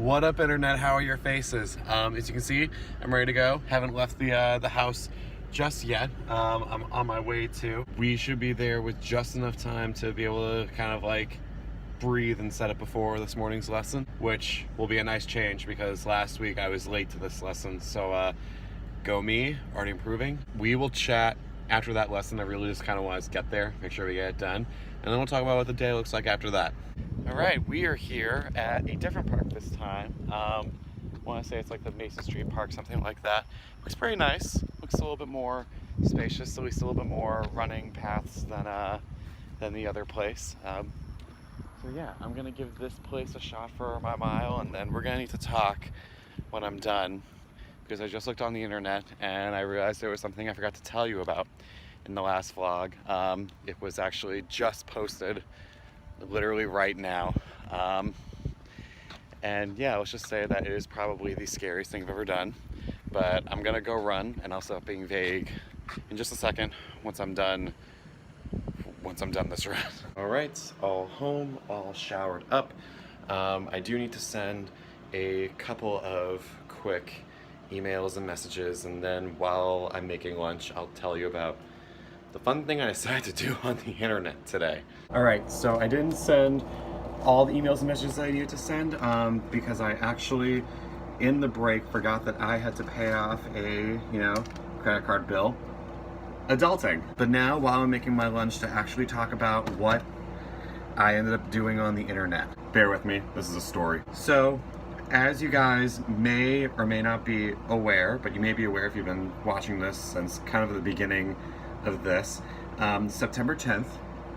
What up, internet? How are your faces? As you can see, I'm ready to go. Haven't left the house just yet. I'm on my way to. We should be there with just enough time to be able to kind of like breathe and set up before this morning's lesson, which will be a nice change because last week I was late to this lesson. So go me, already improving. We will chat after that lesson. I really just kind of want to get there, make sure we get it done, and then we'll talk about what the day looks like after that. All right, we are here at a different park this time. I want to say it's like the Mason Street Park, something like that. Looks pretty nice. Looks a little bit more spacious, at least a little bit more running paths than the other place. So yeah, I'm gonna give this place a shot for my mile, and then we're gonna need to talk when I'm done, because I just looked on the internet and I realized there was something I forgot to tell you about in the last vlog. It was actually just posted literally right now. And yeah, let's just say that it is probably the scariest thing I've ever done, but I'm gonna go run and I'll stop being vague in just a second once I'm done this run. All right, all home, all showered up. I do need to send a couple of quick emails and messages, and then while I'm making lunch, I'll tell you about the fun thing I decided to do on the internet today. All right, so I didn't send all the emails and messages I needed to send because I actually, in the break, forgot that I had to pay off a, credit card bill. Adulting. But now, while I'm making my lunch, to actually talk about what I ended up doing on the internet. Bear with me, this is a story. So, as you guys may or may not be aware, but you may be aware if you've been watching this since kind of the beginning of this, September 10th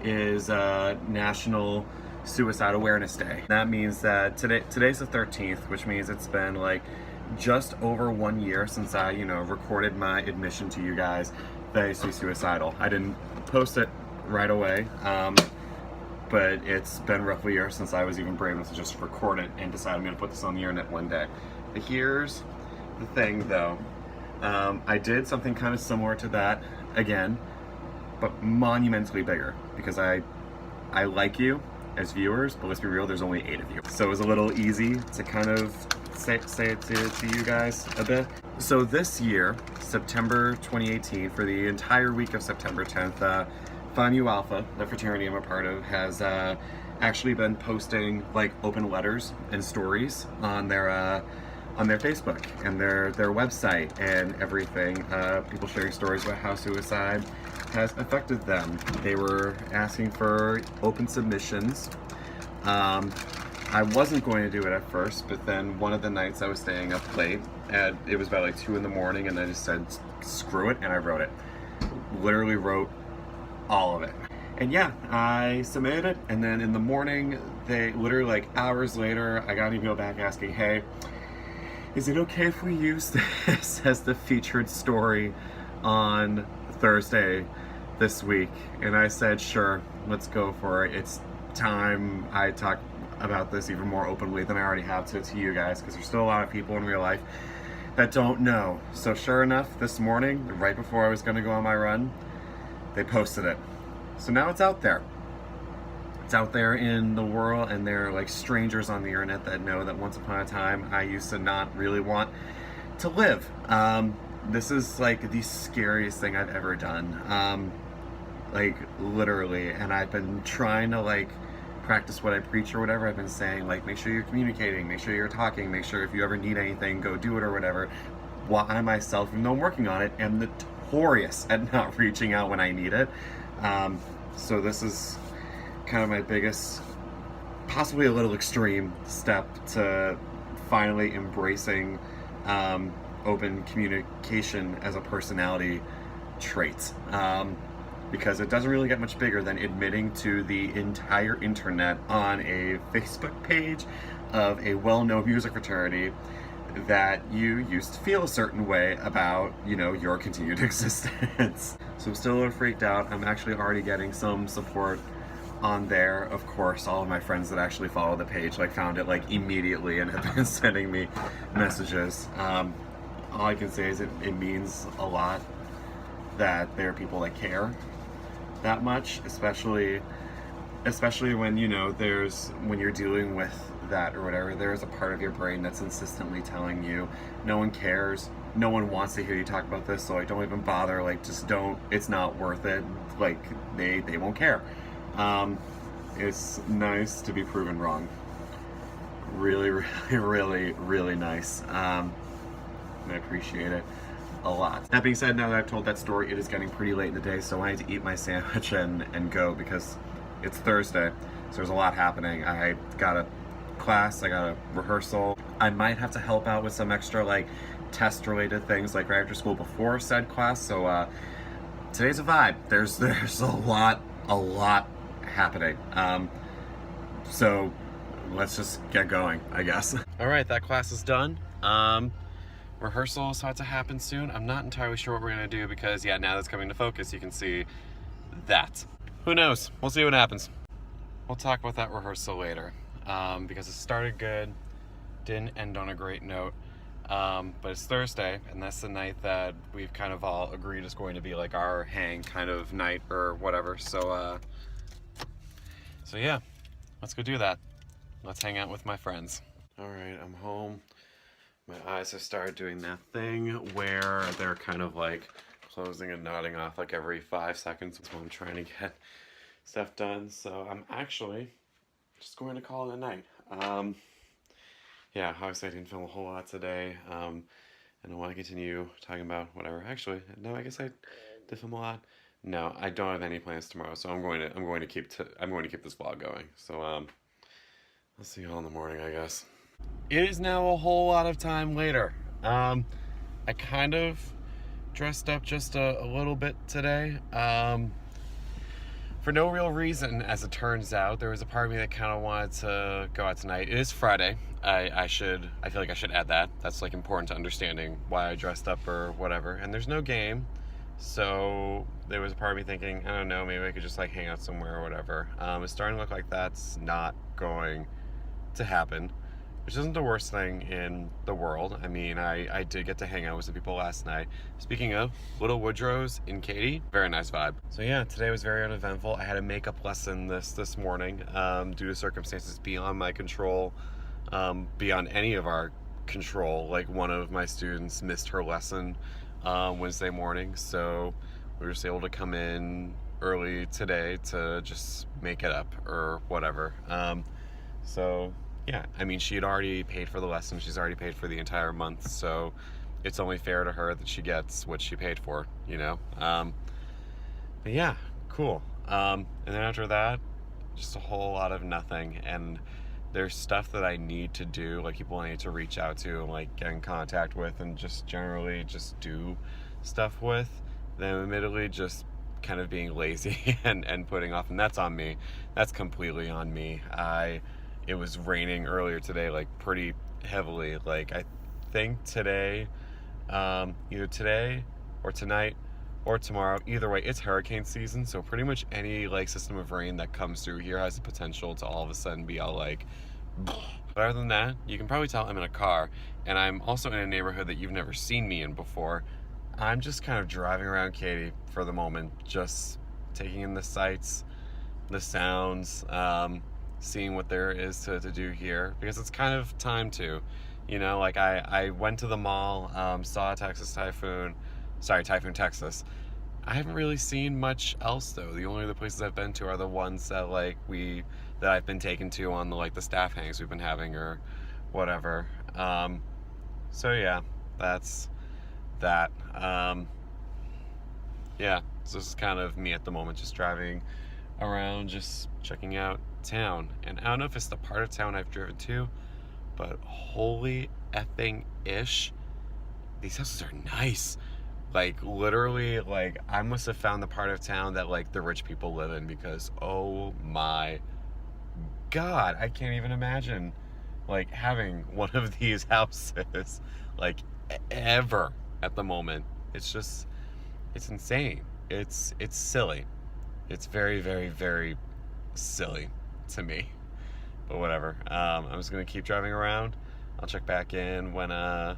is National Suicide Awareness Day. That means that today's the 13th, which means it's been like just over 1 year since I, recorded my admission to you guys that I used to be suicidal. I didn't post it right away, but it's been roughly a year since I was even brave enough to just record it and decide I'm gonna put this on the internet one day. But here's the thing though. I did something kind of similar to that again, but monumentally bigger, because I like you as viewers, but let's be real, there's only 8 of you. So it was a little easy to kind of say it to you guys a bit. So this year, September 2018, for the entire week of September 10th, Phi Nu Alpha, the fraternity I'm a part of, has actually been posting like open letters and stories on their Facebook and their website and everything. People sharing stories about how suicide has affected them. They were asking for open submissions. I wasn't going to do it at first, but then one of the nights I was staying up late, and it was about like 2 in the morning, and I just said, screw it, and I wrote it. Literally wrote all of it. And yeah, I submitted it, and then in the morning, they literally like hours later, I got an email back asking, hey, is it okay if we use this as the featured story on Thursday this week? And I said, sure, let's go for it. It's time I talk about this even more openly than I already have to you guys, because there's still a lot of people in real life that don't know. So sure enough, this morning, right before I was gonna go on my run, they posted it. So now it's out there. It's out there in the world, and there are like strangers on the internet that know that once upon a time I used to not really want to live. This is like the scariest thing I've ever done. Like literally, and I've been trying to like practice what I preach or whatever. I've been saying like, make sure you're communicating, make sure you're talking, make sure if you ever need anything, go do it or whatever. While I myself, even though I'm working on it, am notorious at not reaching out when I need it. So this is kind of my biggest, possibly a little extreme step to finally embracing open communication as a personality trait. Because it doesn't really get much bigger than admitting to the entire internet on a Facebook page of a well-known music fraternity that you used to feel a certain way about, your continued existence. So I'm still a little freaked out. I'm actually already getting some support on there. Of course, all of my friends that actually follow the page found it immediately and have been sending me messages. All I can say is it means a lot that there are people that care that much, especially when when you're dealing with that or whatever, there's a part of your brain that's insistently telling you no one cares, no one wants to hear you talk about this, so like don't even bother, like just don't, it's not worth it, like they won't care. It's nice to be proven wrong. Really, really, really, really nice. I appreciate it a lot. That being said, now that I've told that story, it is getting pretty late in the day, so I need to eat my sandwich and go, because it's Thursday, so there's a lot happening. I got a class, I got a rehearsal. I might have to help out with some extra like test related things like right after school before said class, so today's a vibe. There's a lot happening. So let's just get going, I guess. All right, that class is done. Rehearsal is about to happen soon. I'm not entirely sure what we're gonna do because, yeah, now that's coming to focus, you can see that. Who knows? We'll see what happens. We'll talk about that rehearsal later because it started good, didn't end on a great note. But it's Thursday, and that's the night that we've kind of all agreed is going to be like our hang kind of night or whatever. So yeah, let's go do that. Let's hang out with my friends. All right, I'm home. My eyes have started doing that thing where they're kind of like closing and nodding off like every 5 seconds while I'm trying to get stuff done. So I'm actually just going to call it a night. Yeah, obviously I didn't film a whole lot today, and I want to continue talking about whatever. Actually, no, I guess I did film a lot. No, I don't have any plans tomorrow, so I'm going to keep this vlog going. So I'll see you all in the morning, I guess. It is now a whole lot of time later. I kind of dressed up just a little bit today. For no real reason, as it turns out. There was a part of me that kind of wanted to go out tonight. It is Friday. I feel like I should add that. That's like important to understanding why I dressed up or whatever. And there's no game. So there was a part of me thinking, I don't know, maybe I could just like hang out somewhere or whatever. It's starting to look like that's not going to happen, which isn't the worst thing in the world. I mean, I did get to hang out with some people last night. Speaking of, Little Woodrow's in Katy, very nice vibe. So yeah, today was very uneventful. I had a makeup lesson this morning due to circumstances beyond my control, beyond any of our control. Like one of my students missed her lesson Wednesday morning, so we were just able to come in early today to just make it up or whatever. So yeah, I mean, she had already paid for the lesson. She's already paid for the entire month, so it's only fair to her that she gets what she paid for, you know? But yeah, cool. And then after that, just a whole lot of nothing. And there's stuff that I need to do, like people I need to reach out to and like get in contact with and just generally just do stuff with. Then admittedly just kind of being lazy and putting off, and that's on me. That's completely on me. It was raining earlier today, like pretty heavily. Like I think today, either today or tonight or tomorrow, either way, it's hurricane season. So pretty much any like system of rain that comes through here has the potential to all of a sudden be all like, but other than that, you can probably tell I'm in a car, and I'm also in a neighborhood that you've never seen me in before. I'm just kind of driving around Katy for the moment, just taking in the sights, the sounds, seeing what there is to do here, because it's kind of time to, you know, like I went to the mall, saw Typhoon, Texas. I haven't really seen much else though. The only other places I've been to are the ones that like that I've been taken to on the staff hangs we've been having or whatever. So yeah, that's that. Yeah, so this is kind of me at the moment, just driving around, just checking out town. And I don't know if it's the part of town I've driven to, but holy effing ish, these houses are nice. Like literally, like I must have found the part of town that like the rich people live in, because oh my god, I can't even imagine like having one of these houses like ever at the moment. It's just, it's insane. It's silly. It's very, very, very silly to me, but whatever. I'm just gonna keep driving around. I'll check back in when I'm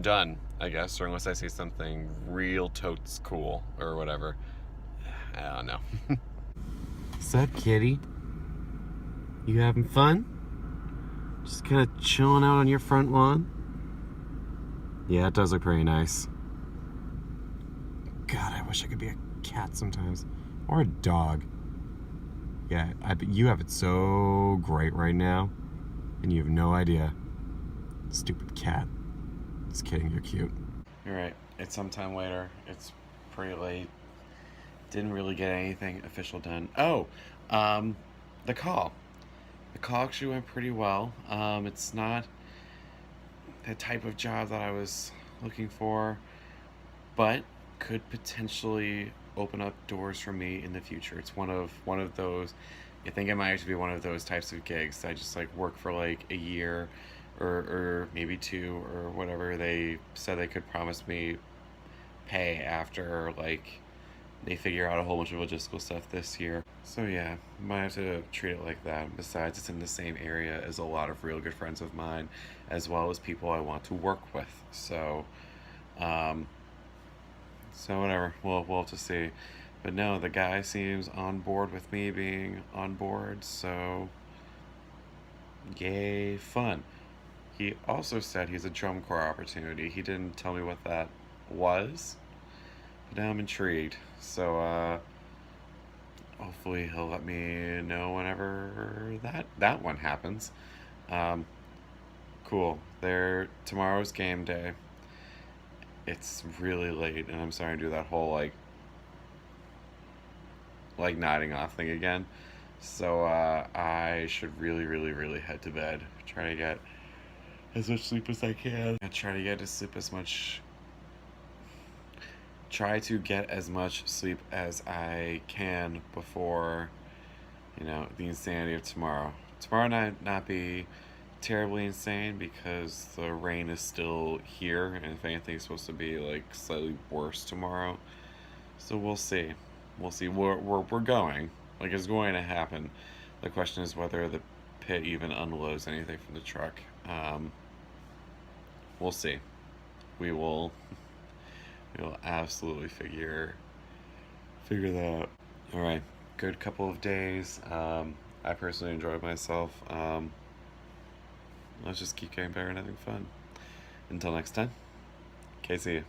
done, I guess, or unless I see something real totes cool or whatever. I don't know. What's up, kitty? You having fun? Just kind of chilling out on your front lawn. Yeah, it does look pretty nice. God, I wish I could be a cat sometimes. Or a dog. Yeah, you have it so great right now. And you have no idea. Stupid cat. Just kidding, you're cute. Alright, it's sometime later. It's pretty late. Didn't really get anything official done. Oh, the call. The call actually went pretty well. It's not the type of job that I was looking for, but could potentially open up doors for me in the future. It's one of those. I think it might actually be one of those types of gigs that I just like work for like a year, or maybe two, or whatever. They said they could promise me pay after like they figure out a whole bunch of logistical stuff this year. So yeah, might have to treat it like that. Besides, it's in the same area as a lot of real good friends of mine, as well as people I want to work with. So, so whatever. We'll have to see. But no, the guy seems on board with me being on board. So, yay, fun. He also said he's a drum corps opportunity. He didn't tell me what that was, but now I'm intrigued. So, hopefully he'll let me know whenever that one happens. Cool. Tomorrow's game day. It's really late, and I'm starting to do that whole like nodding off thing again. So I should really, really, really head to bed. Try to get as much sleep as I can. Try to get as much sleep as I can before, the insanity of tomorrow. Tomorrow might not be terribly insane because the rain is still here, and if anything, it's supposed to be like slightly worse tomorrow. So we'll see. We'll see. We're going. Like, it's going to happen. The question is whether the pit even unloads anything from the truck. We'll see. We will absolutely figure that out. All right, good couple of days. I personally enjoyed myself. Let's just keep getting better and having fun. Until next time, KC.